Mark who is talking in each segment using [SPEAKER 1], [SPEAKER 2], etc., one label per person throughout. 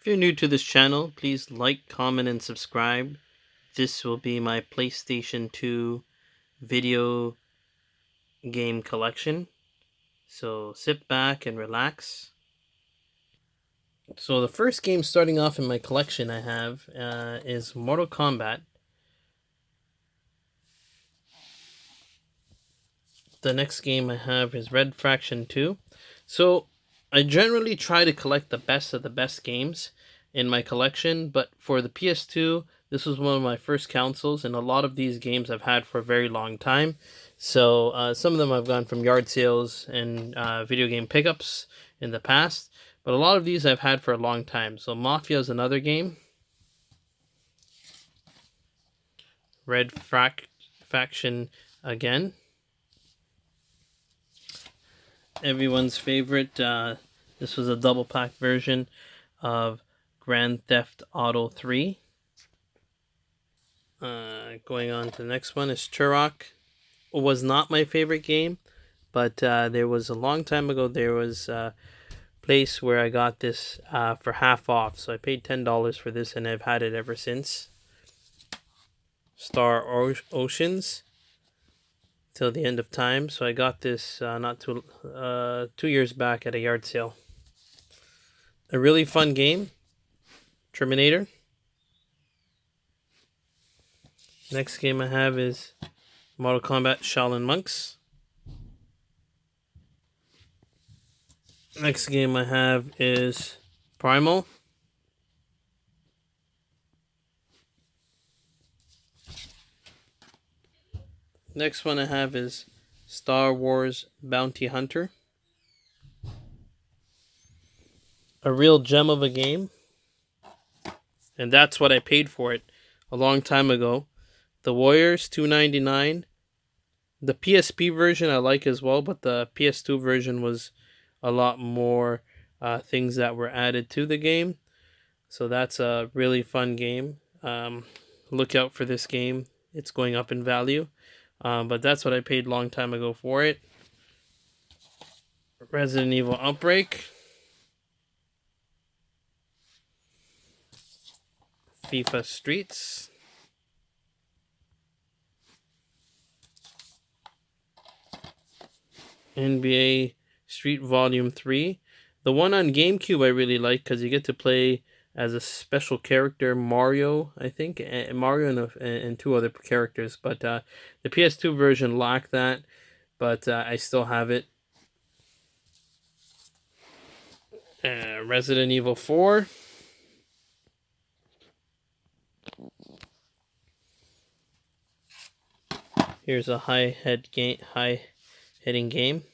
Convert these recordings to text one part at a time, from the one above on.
[SPEAKER 1] If you're new to this channel, please like, comment, and subscribe. This will be my PlayStation 2 video game collection. So sit back and relax. So the first game starting off in my collection I have is Mortal Kombat. The next game I have is Red Faction 2. So I generally try to collect the best of the best games in my collection, but for the PS2, this was one of my first consoles, and a lot of these games I've had for a very long time. So some of them I've gone from yard sales and video game pickups in the past, but a lot of these I've had for a long time. So Mafia is another game. Red Faction again. Everyone's favorite. This was a double pack version of Grand Theft Auto 3. Going on to the next one is Turok. It was not my favorite game, but there was a long time ago, there was a place where I got this for half off. So I paid $10 for this, and I've had it ever since. Star Oceans till the end of time. So I got this not 2 years back at a yard sale. A really fun game. Terminator. Next game I have is Mortal Kombat Shaolin Monks. Next game I have is Primal. Next one I have is Star Wars Bounty Hunter. A real gem of a game. And that's what I paid for it a long time ago. The Warriors, $2.99. The PSP version I like as well, but the PS2 version was a lot more things that were added to the game. So that's a really fun game. Look out for this game. It's going up in value. But that's what I paid a long time ago for it. Resident Evil Outbreak. FIFA Streets. NBA Street Volume 3. The one on GameCube I really like because you get to play as a special character, Mario, I think. Mario and two other characters. But the PS2 version lacked that. But I still have it. Resident Evil 4. Here's a high hitting game.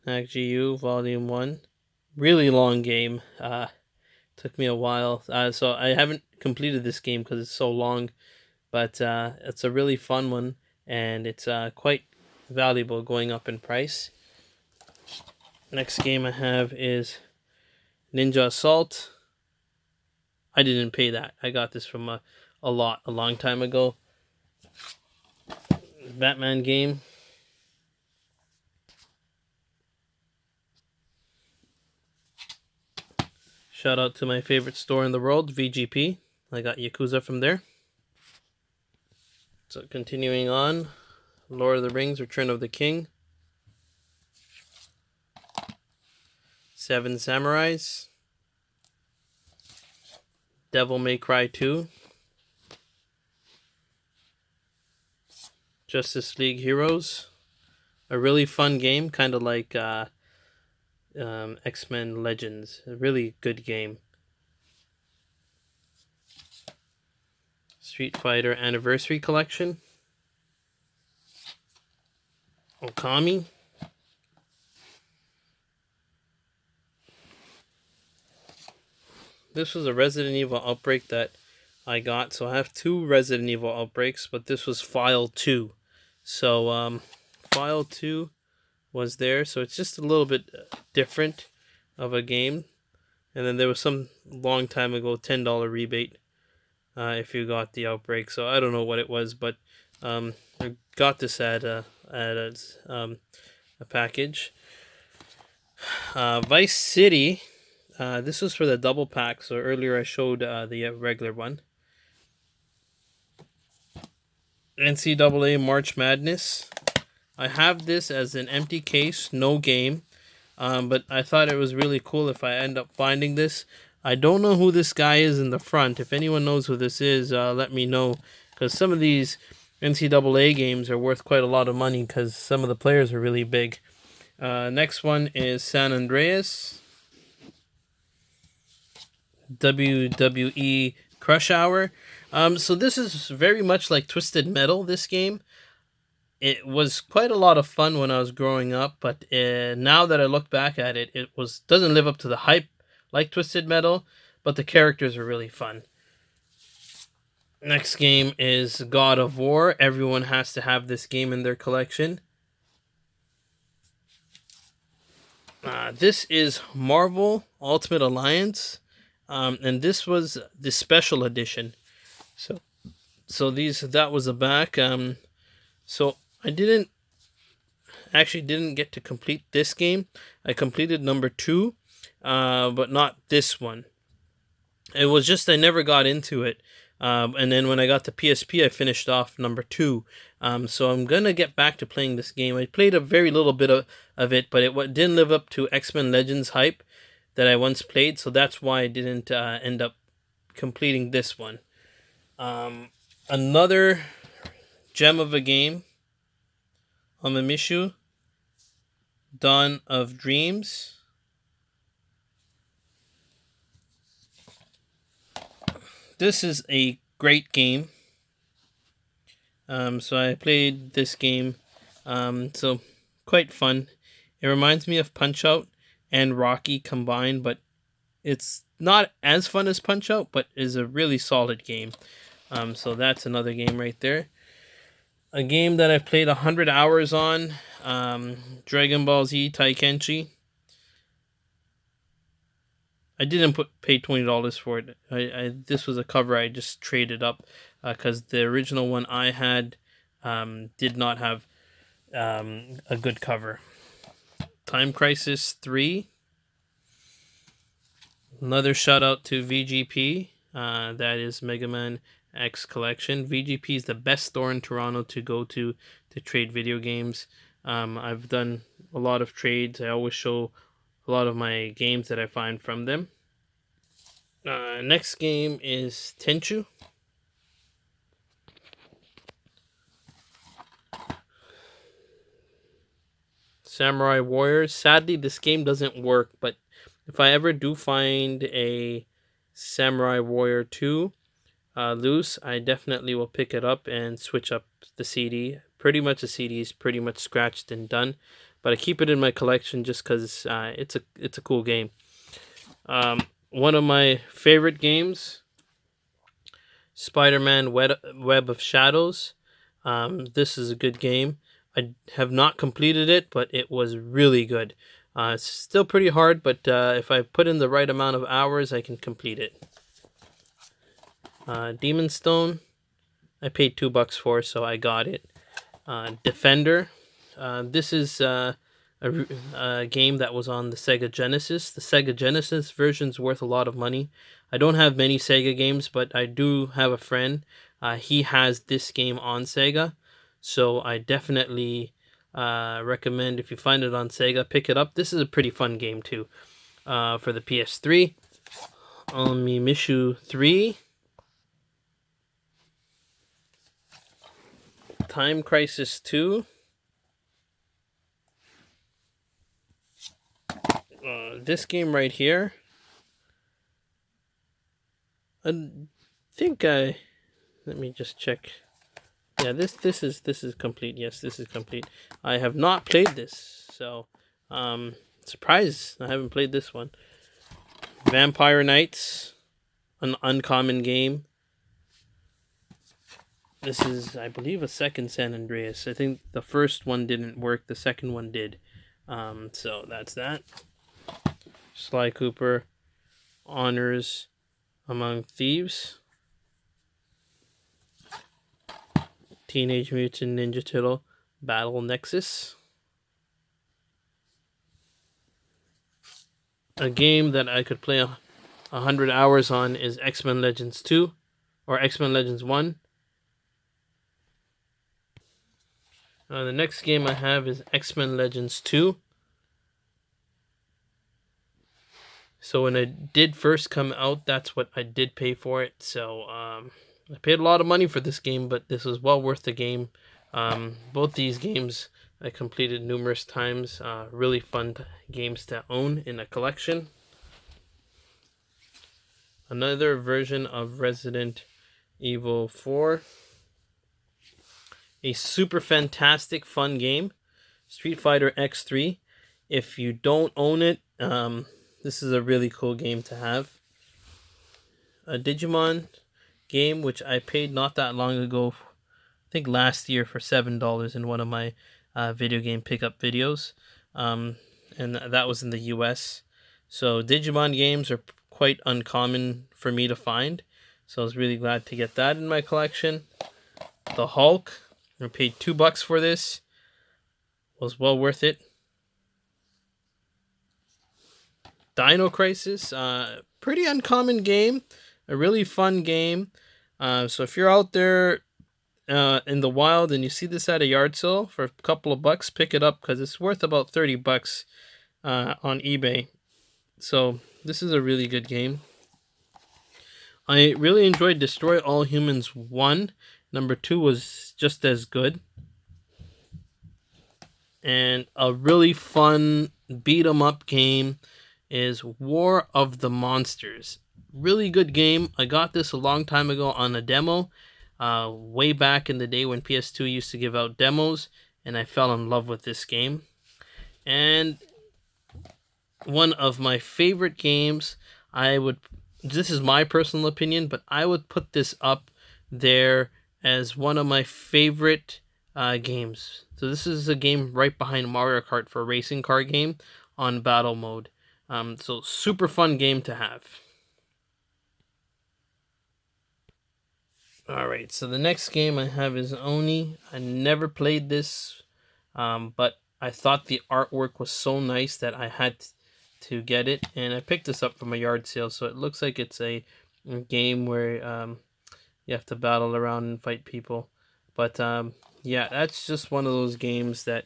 [SPEAKER 1] NACGU Volume 1. Really long game. Took me a while. So I haven't completed this game because it's so long. But it's a really fun one. And it's quite valuable, going up in price. Next game I have is Ninja Assault. I didn't pay that. I got this from a long time ago. Batman game. Shout out to my favorite store in the world, VGP. I got Yakuza from there. So continuing on, Lord of the Rings, Return of the King. Seven Samurais. Devil May Cry 2. Justice League Heroes. A really fun game, kind of like X-Men Legends. A really good game. Street Fighter Anniversary Collection. Okami. This was a Resident Evil Outbreak that I got. So I have two Resident Evil Outbreaks, but this was File 2. So File 2 was there. So it's just a little bit different of a game. And then there was some long time ago $10 rebate if you got the Outbreak. So I don't know what it was, but I got this at a package. Vice City This was for the double pack, so earlier I showed the regular one. NCAA March Madness. I have this as an empty case, no game, but I thought it was really cool if I end up finding this. I don't know who this guy is in the front. If anyone knows who this is, let me know, because some of these NCAA games are worth quite a lot of money because some of the players are really big. Next one is San Andreas. WWE Crush Hour. So this is very much like Twisted Metal, this game. It was quite a lot of fun when I was growing up, but now that I look back at it, doesn't live up to the hype like Twisted Metal, but the characters are really fun. Next game is God of War. Everyone has to have this game in their collection. This is Marvel Ultimate Alliance, and this was the special edition. So that was the back. So I didn't get to complete this game. I completed number 2, but not this one. It was just I never got into it. And then when I got the PSP, I finished off number 2. So I'm gonna get back to playing this game. I played a very little bit of it, but it didn't live up to X-Men Legends hype that I once played. So that's why I didn't end up completing this one. Another gem of a game, Onimusha, Dawn of Dreams. This is a great game. So I played this game. So quite fun. It reminds me of Punch-Out and Rocky combined, but it's not as fun as Punch-Out, but is a really solid game. So that's another game right there. A game that I've played 100 hours on, Dragon Ball Z Taikenchi. I didn't pay $20 for it. This was a cover I just traded up because the original one I had did not have a good cover. Time Crisis 3. Another shout out to VGP. That is Mega Man X Collection. VGP is the best store in Toronto to go to trade video games. I've done a lot of trades. I always show a lot of my games that I find from them. Next game is Tenchu. Samurai Warriors. Sadly, this game doesn't work, but if I ever do find a Samurai Warrior 2 loose, I definitely will pick it up and switch up the CD. Pretty much the CD is pretty much scratched and done, but I keep it in my collection just because it's a cool game. One of my favorite games, Spider-Man Web of Shadows. This is a good game. I have not completed it, but it was really good. It's still pretty hard, but if I put in the right amount of hours, I can complete it. Demon Stone, I paid $2 for, so I got it. Defender, this is a game that was on the Sega Genesis. The Sega Genesis version's worth a lot of money. I don't have many Sega games, but I do have a friend. He has this game on Sega, so I definitely recommend if you find it on Sega, pick it up. This is a pretty fun game too. For the PS3, Onimusha 3. Time Crisis 2. This game right here. I think let me just check. Yeah, this is complete. Yes, this is complete. I have not played this, so surprised I haven't played this one. Vampire Knights, an uncommon game. This is, I believe, a second San Andreas. I think the first one didn't work. The second one did. So that's that. Sly Cooper, Honors Among Thieves. Teenage Mutant Ninja Turtle Battle Nexus. a game that I could play 100 hours on is X-Men Legends 2 or X-Men Legends 1. The next game I have is X-Men Legends 2. So when it did first come out, that's what I did pay for it. So I paid a lot of money for this game, but this was well worth the game. Both these games I completed numerous times. Really fun games to own in a collection. Another version of Resident Evil 4. A super fantastic fun game. Street Fighter X3. If you don't own it, this is a really cool game to have. A Digimon game, which I paid not that long ago, I think last year, for $7 in one of my video game pickup videos. And that was in the US. So Digimon games are quite uncommon for me to find. So I was really glad to get that in my collection. The Hulk, I paid $2 for this. Was well worth it. Dino Crisis, pretty uncommon game, a really fun game. So if you're out there in the wild and you see this at a yard sale for a couple of bucks, pick it up because it's worth about $30 on eBay. So this is a really good game. I really enjoyed Destroy All Humans 1. Number 2 was just as good. And a really fun beat 'em up game is War of the Monsters. Really good game. I got this a long time ago on a demo, way back in the day when PS2 used to give out demos, and I fell in love with this game. And one of my favorite games, this is my personal opinion, but I would put this up there as one of my favorite games. So this is a game right behind Mario Kart for a racing car game on battle mode. So super fun game to have. Alright, so the next game I have is Oni. I never played this, but I thought the artwork was so nice that I had to get it. And I picked this up from a yard sale, so it looks like it's a game where you have to battle around and fight people. But yeah, that's just one of those games that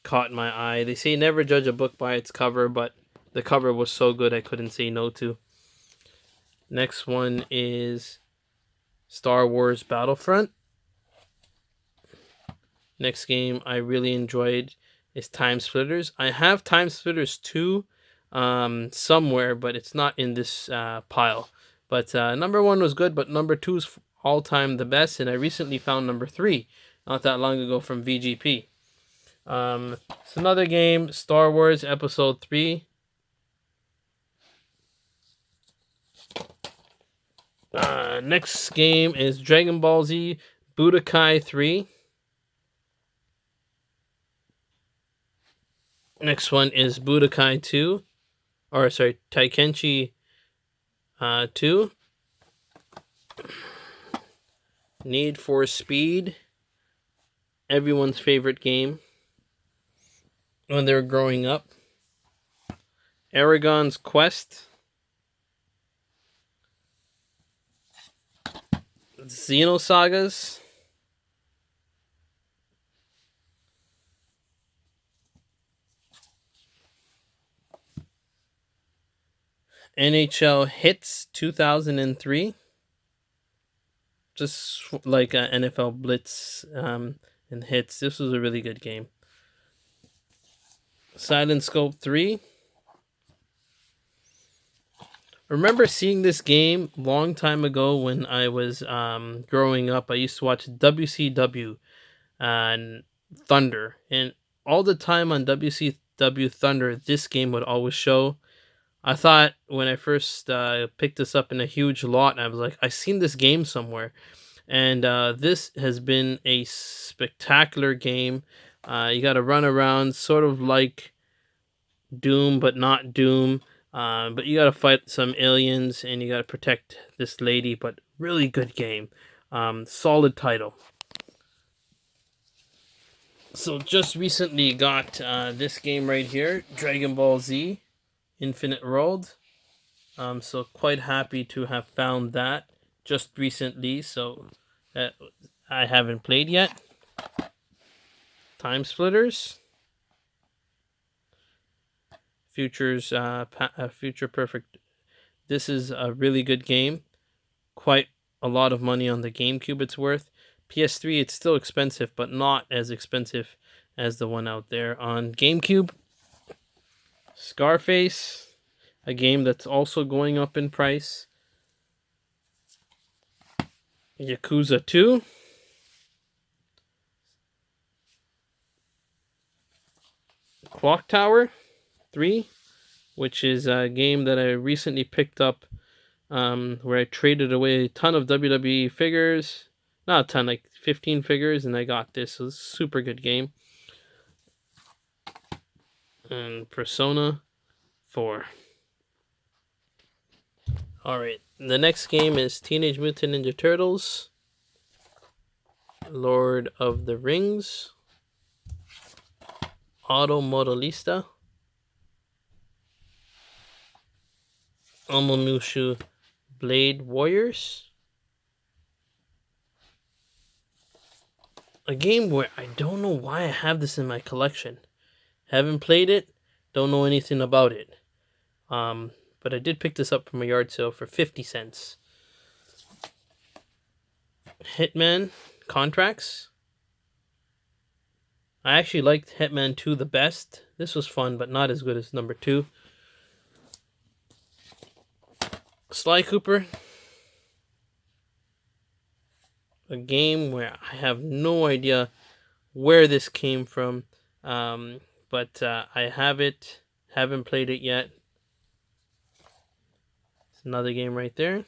[SPEAKER 1] caught my eye. They say never judge a book by its cover, but the cover was so good I couldn't say no to. Next one is Star Wars Battlefront. Next game I really enjoyed is Time Splitters. I have Time Splitters 2 somewhere, but it's not in this pile. But number 1 was good, but number 2 is all time the best, and I recently found number 3 not that long ago from VGP. It's another game, Star Wars Episode 3. Next game is Dragon Ball Z Budokai 3. Next one is Budokai 2. Or sorry, Taikenchi 2. Need for Speed. Everyone's favorite game when they're growing up. Aragon's Quest. Xenosagas. NHL Hits 2003. Just like NFL Blitz and Hits. This was a really good game. Silent Scope 3. Remember seeing this game long time ago when I was growing up. I used to watch WCW and Thunder, and all the time on WCW Thunder, this game would always show. I thought when I first picked this up in a huge lot, I was like, I've seen this game somewhere. And this has been a spectacular game. You got to run around sort of like Doom, but not Doom. But you got to fight some aliens and you got to protect this lady. But really good game. Solid title. So just recently got this game right here, Dragon Ball Z Infinite World. So quite happy to have found that just recently. So I haven't played yet. Time Splitters. Future Perfect. This is a really good game. Quite a lot of money on the GameCube it's worth. PS3 it's still expensive, but not as expensive as the one out there on GameCube. Scarface, a game that's also going up in price. Yakuza 2. Clock Tower 3, which is a game that I recently picked up where I traded away a ton of WWE figures. Not a ton, like 15 figures, and I got this. So it's a super good game. And Persona 4. Alright, the next game is Teenage Mutant Ninja Turtles, Lord of the Rings, Automodelista, Omomushu Blade Warriors. A game where I don't know why I have this in my collection. Haven't played it, don't know anything about it. But I did pick this up from a yard sale for 50 cents. Hitman Contracts. I actually liked Hitman 2 the best. This was fun, but not as good as number 2. Sly Cooper. A game where I have no idea where this came from. But I have it. Haven't played it yet. It's another game right there.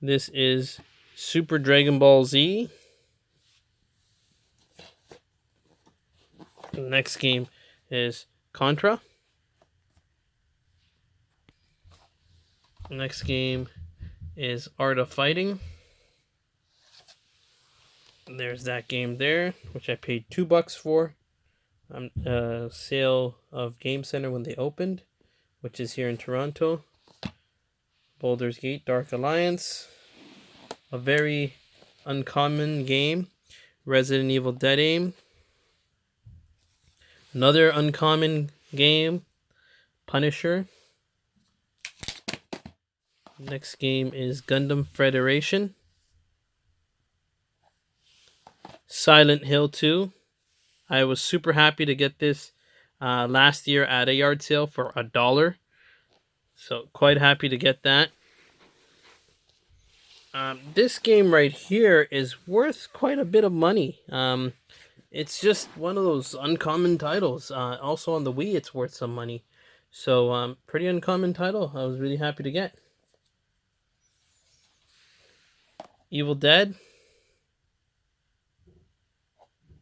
[SPEAKER 1] This is Super Dragon Ball Z. The next game is Contra. The next game is Art of Fighting. There's that game there, which I paid $2 for. Sale of Game Center when they opened, which is here in Toronto. Baldur's Gate Dark Alliance. A very uncommon game. Resident Evil Dead Aim. Another uncommon game. Punisher. Next game is Gundam Federation. Silent Hill 2. I was super happy to get this last year at a yard sale for $1. So quite happy to get that. This game right here is worth quite a bit of money. It's just one of those uncommon titles. Also on the Wii it's worth some money. So pretty uncommon title. I was really happy to get. Evil Dead.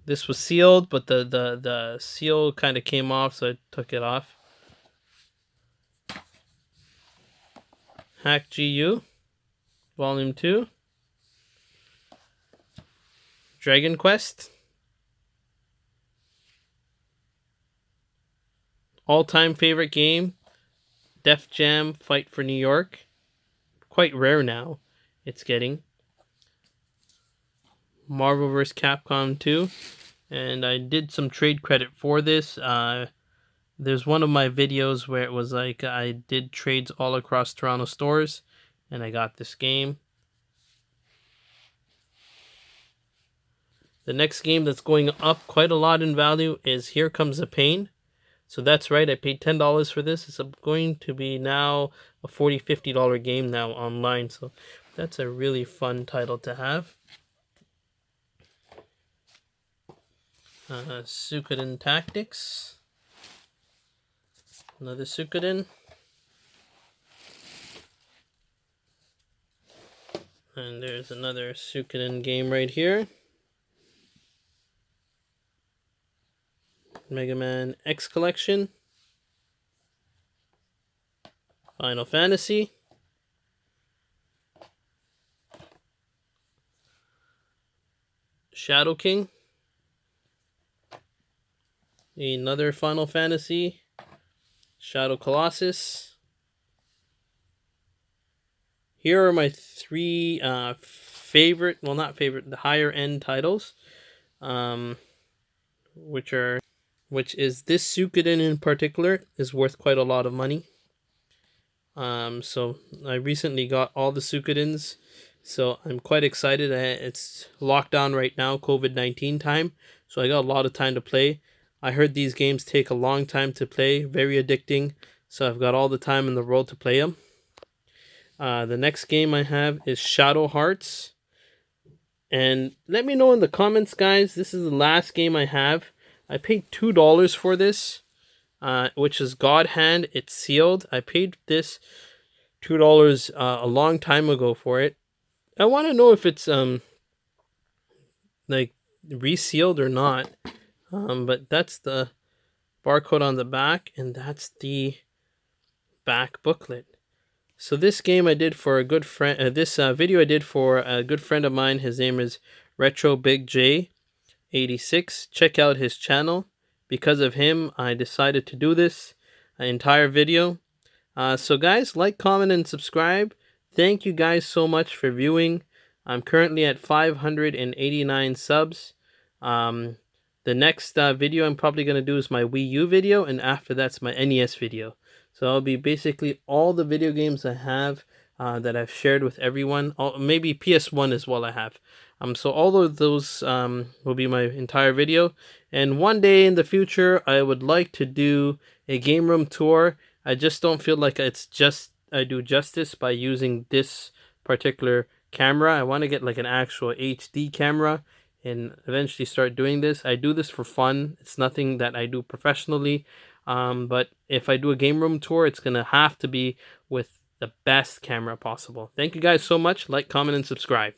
[SPEAKER 1] This was sealed, but the seal kind of came off, so I took it off. Hack GU, Volume 2. Dragon Quest. All-time favorite game, Def Jam Fight for New York. Quite rare now, it's getting. Marvel vs. Capcom 2. And I did some trade credit for this. There's one of my videos where it was like I did trades all across Toronto stores, and I got this game. The next game that's going up quite a lot in value is Here Comes the Pain. So that's right, I paid $10 for this. It's going to be now a $40, $50 game now online. So that's a really fun title to have. Suikoden Tactics. Another Suikoden. And there's another Suikoden game right here. Mega Man X Collection. Final Fantasy. Shadow King. Another Final Fantasy. Shadow Colossus. Here are my three favorite, well, not favorite, the higher end titles, which is this Suikoden in particular is worth quite a lot of money. So I recently got all the Suikodens, so I'm quite excited. It's lockdown right now, COVID-19 time, so I got a lot of time to play. I heard these games take a long time to play, very addicting, so I've got all the time in the world to play them. The next game I have is Shadow Hearts. And let me know in the comments, guys. This is the last game I have. I paid $2 for this, which is God Hand. It's sealed. I paid this $2 a long time ago for it. I want to know if it's like resealed or not. But that's the barcode on the back, and that's the back booklet. So this game I did for a good friend. This video I did for a good friend of mine. His name is Retro Big J 86. Check out his channel. Because of him, I decided to do this entire video. So guys, like, comment, and subscribe. Thank you guys so much for viewing. I'm currently at 589 subs. The next video I'm probably going to do is my Wii U video, and after that's my NES video. So it'll be basically all the video games I have that I've shared with everyone. Maybe PS1 as well I have. So all of those will be my entire video. And one day in the future, I would like to do a game room tour. I just don't feel like I do justice by using this particular camera. I want to get like an actual HD camera and eventually start doing this. I do this for fun. It's nothing that I do professionally. But if I do a game room tour, it's going to have to be with the best camera possible. Thank you guys so much. Like, comment, and subscribe.